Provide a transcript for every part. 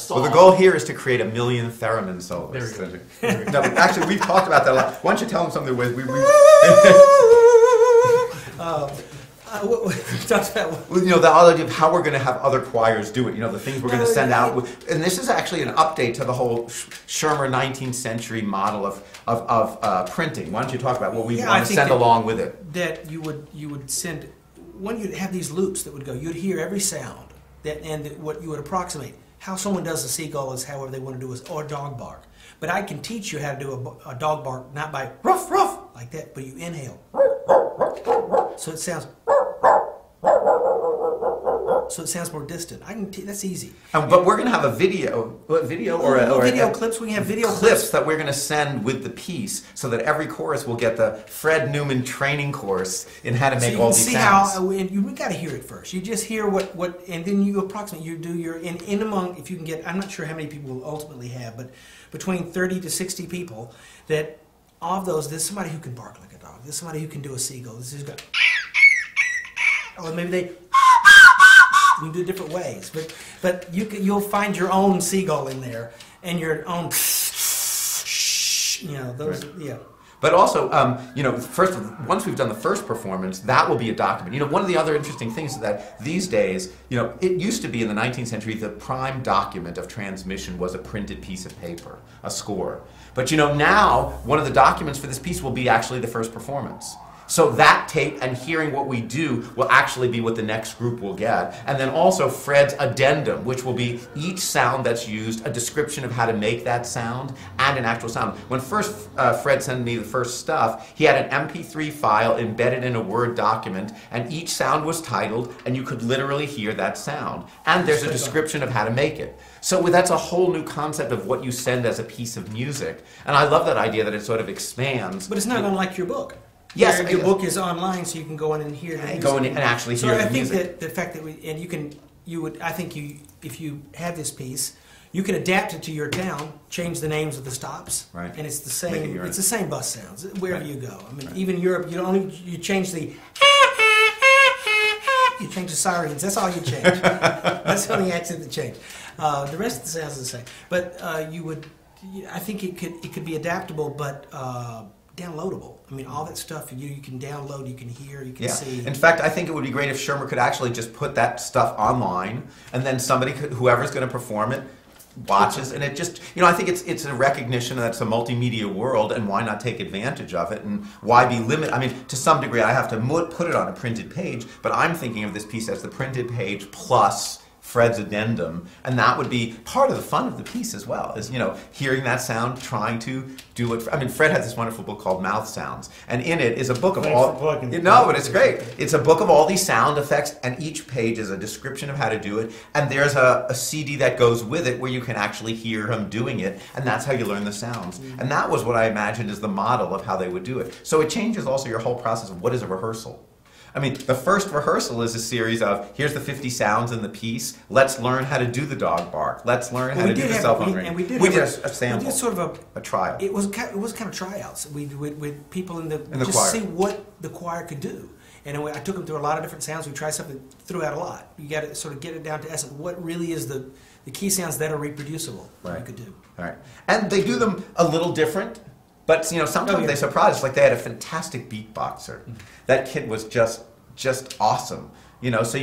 Well, the goal here is to create 1 million theremin solos. No, actually, we've talked about that a lot. Why don't you tell them something with we talked about, you know, the idea of how we're going to have other choirs do it. You know, the things we're going to send out. And this is actually an update to the whole Schirmer 19th century model of printing. Why don't you talk about what we want to send along with it? That you would send, when you'd have these loops that would go, you'd hear every sound, what you would approximate. How someone does a seagull is however they want to do it, or a dog bark. But I can teach you how to do a dog bark, not by ruff, ruff, like that, but you inhale. So it sounds more distant. That's easy. But we're going to have a video clips. We can have video clips that we're going to send with the piece, so that every chorus will get the Fred Newman training course in how to make all these sounds. We got to hear it first. You just hear what, and then you approximate. You do your in among. If you can get, I'm not sure how many people will ultimately have, but between 30 to 60 people, that of those, there's somebody who can bark like a dog. There's somebody who can do a seagull. This is got, or maybe they. You do different ways, but you'll find your own seagull in there, and your own, you know, those, right. Yeah. But also, you know, once we've done the first performance, that will be a document. You know, one of the other interesting things is that these days, you know, it used to be in the 19th century, the prime document of transmission was a printed piece of paper, a score. But you know, now one of the documents for this piece will be actually the first performance. So that tape and hearing what we do will actually be what the next group will get. And then also Fred's addendum, which will be each sound that's used, a description of how to make that sound, and an actual sound. When first Fred sent me the first stuff, he had an MP3 file embedded in a Word document, and each sound was titled, and you could literally hear that sound. And there's a description of how to make it. So that's a whole new concept of what you send as a piece of music. And I love that idea that it sort of expands. But it's not unlike your book. Yes, your book is online, so you can go in and hear the music. Go in and actually hear the music. So I think that the fact that if you have this piece, you can adapt it to your town, change the names of the stops, right. And it's the same. It's the same bus sounds wherever you go. I mean, right. Even Europe, you change the. You change the sirens. That's all you change. That's the only accent that changed. The rest of the sounds are the same. But I think it could be adaptable, but. Downloadable. I mean, all that stuff you can download, you can hear, you can see. In fact, I think it would be great if Schirmer could actually just put that stuff online, and then whoever's going to perform it, watches, and it just, you know, I think it's a recognition that it's a multimedia world, and why not take advantage of it, and why be limited? I mean, to some degree, I have to put it on a printed page, but I'm thinking of this piece as the printed page plus Fred's addendum, and that would be part of the fun of the piece as well, is, you know, hearing that sound, trying to do it. I mean, Fred has this wonderful book called Mouth Sounds, and in it is a book of but it's great. It's a book of all these sound effects, and each page is a description of how to do it, and there's a CD that goes with it where you can actually hear him doing it, and that's how you learn the sounds. And that was what I imagined as the model of how they would do it. So it changes also your whole process of what is a rehearsal. I mean, the first rehearsal is a series of, here's the 50 sounds in the piece, let's learn how to do the dog bark, let's learn how to do the cell phone ring. And we did a sample. We did sort of a trial. It was kind of tryouts with people in the choir. See what the choir could do. And I took them through a lot of different sounds. We tried something throughout a lot. You got to sort of get it down to essence. What really is the key sounds that are reproducible that you could do. All right. And they do them a little different. But you know, sometimes they surprise us. Like they had a fantastic beatboxer. That kid was just awesome. You know, so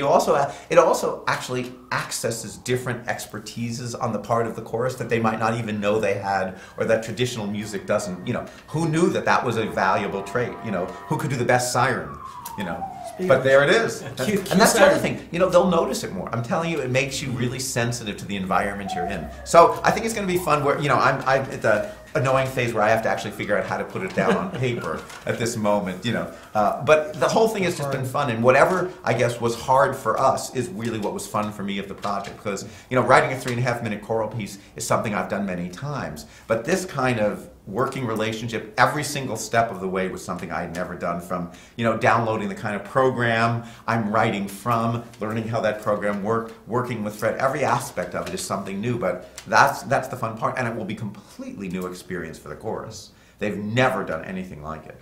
it also actually accesses different expertises on the part of the chorus that they might not even know they had, or that traditional music doesn't. You know, who knew that was a valuable trait? You know, who could do the best siren? You know, but there it is. And that's the other thing. You know, they'll notice it more. I'm telling you, it makes you really sensitive to the environment you're in. So I think it's going to be fun. Where, you know, I'm at the annoying phase where I have to actually figure out how to put it down on paper at this moment. You know, but the whole thing has just been fun. And whatever I guess was hard for us is really what was fun for me of the project. Because you know, writing a 3.5-minute choral piece is something I've done many times. But this kind of working relationship every single step of the way was something I had never done, from, you know, downloading the kind of program I'm writing from, learning how that program worked, working with Fred. Every aspect of it is something new, but that's the fun part, and it will be a completely new experience for the chorus. They've never done anything like it.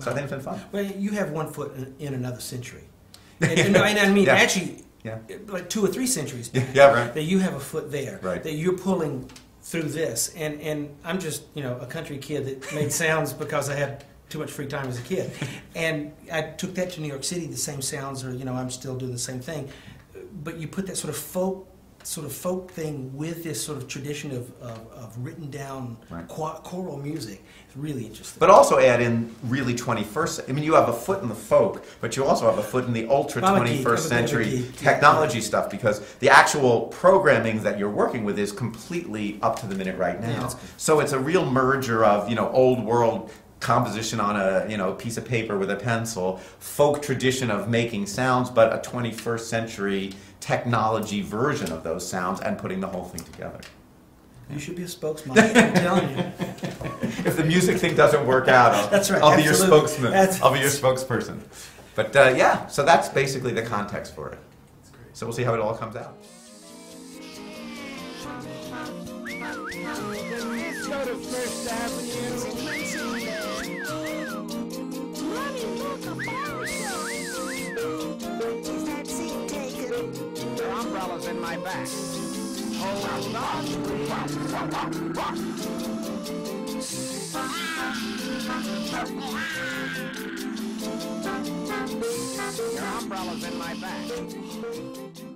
So I think it's been fun. Well, you have one foot in another century. And I mean, actually, Yeah. like 2 or 3 centuries back, Yeah, right. that you have a foot there, Right. that you're pulling through this. And I'm just, a country kid that made sounds because I had too much free time as a kid. And I took that to New York City, the same sounds are, I'm still doing the same thing. But you put that sort of folk thing with this sort of tradition of written down Right. choral music. It's really interesting. But also add in really 21st. I mean, you have a foot in the folk, but you also have a foot in the ultra I'm a geek. 21st I'm a bit of a century geek. technology stuff, because the actual programming that you're working with is completely up to the minute right Yeah, now. that's good. So it's a real merger of old world composition on a piece of paper with a pencil, folk tradition of making sounds, but a 21st century technology version of those sounds, and putting the whole thing together. You should be a spokesman. I'm telling you. If the music thing doesn't work out, That's right, I'll be your absolutely. spokesman. That's- I'll be your spokesperson. But yeah, so that's basically the context for it. So we'll see how it all comes out. Let's go to First Avenue. Mommy, look, a flower show. Is that seat taken? Your umbrella's in my back. Hold on. Your umbrella's in my back.